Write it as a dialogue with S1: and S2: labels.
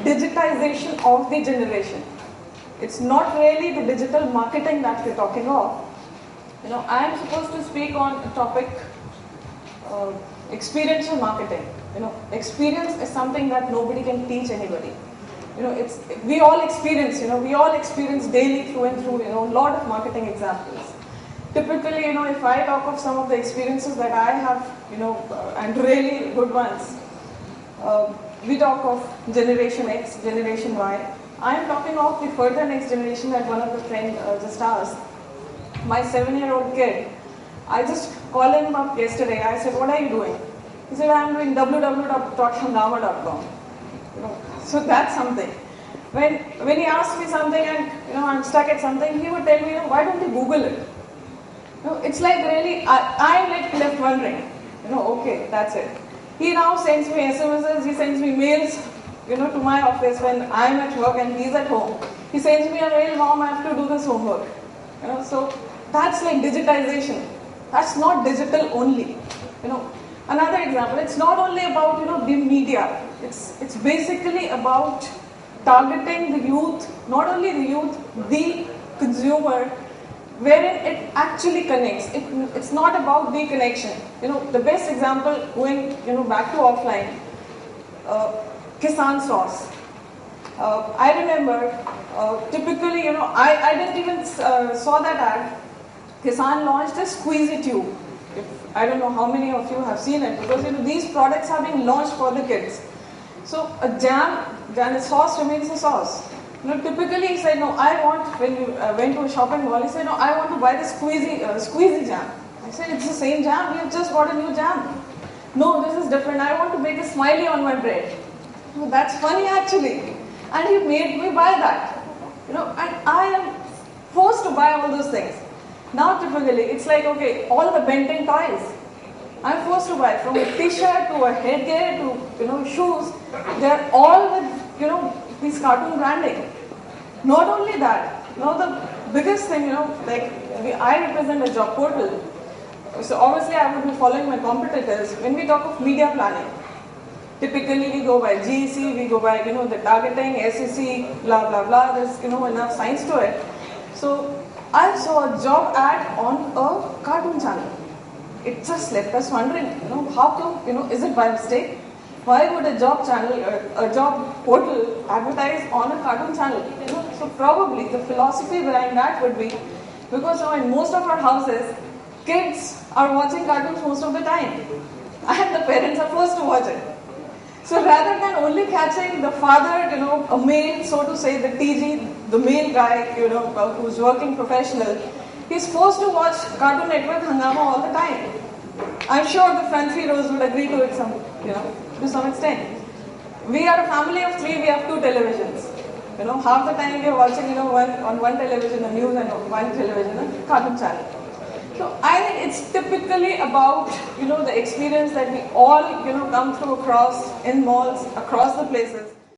S1: digitization of the generation. It's not really the digital marketing that we're talking of. I am supposed to speak on a topic, experiential marketing. Experience is something that nobody can teach anybody. We all experience daily through and through, a lot of marketing examples. Typically, if I talk of some of the experiences that I have, and really good ones, we talk of Generation X, Generation Y. I am talking of the further next generation that one of the friends just asked. My 7-year-old kid, I just called him up yesterday. I said, "What are you doing?" He said, "I am doing www.hungama.com." So that's something. When he asks me something and I'm stuck at something, he would tell me, "Why don't you Google it?" It's like really, I'm left wondering. Okay, that's it. He now sends me SMSs, he sends me mails, to my office when I'm at work and he's at home. He sends me a mail, "Mom, I have to do this homework." So that's like digitization. That's not digital only. Another example, it's not only about the media. It's basically about targeting the youth, not only the youth, the consumer, wherein it actually connects. It's not about the connection. The best example, going back to offline, Kisan sauce. I remember, typically, I didn't even saw that ad. Kisan launched a squeezy tube. I don't know how many of you have seen it, because these products are being launched for the kids. So a jam, and a sauce remains a sauce. Typically he said, "No, I want," when we went to a shopping mall, he said, "No, I want to buy the squeezy jam." I said, "It's the same jam, we have just bought a new jam." "No, this is different, I want to make a smiley on my bread." That's funny actually. And he made me buy that. And I am forced to buy all those things. Now typically, it's like, okay, all the bending toys, I'm forced to buy, from a t-shirt to a headgear to, shoes. They're all with, these cartoon branding. Not only that, the biggest thing, I represent a job portal. So obviously I would be following my competitors. When we talk of media planning, typically we go by GEC, we go by, the targeting, SEC, blah, blah, blah. There's, enough science to it. So I saw a job ad on a cartoon channel. It just left us wondering, how come, is it by mistake? Why would a job channel, a job portal advertise on a cartoon channel? So probably the philosophy behind that would be, because in most of our houses, kids are watching cartoons most of the time, and the parents are forced to watch it. So rather than only catching the father, a male, so to say, the TG, the male guy, who's working professional, he's forced to watch Cartoon Network Hungama all the time. I'm sure the fancy Rose would agree to it to some extent. We are a family of 3, we have 2 televisions. Half the time we are watching, on one television the news and on one television a cartoon channel. So I think it's typically about, the experience that we all, come through across in malls, across the places.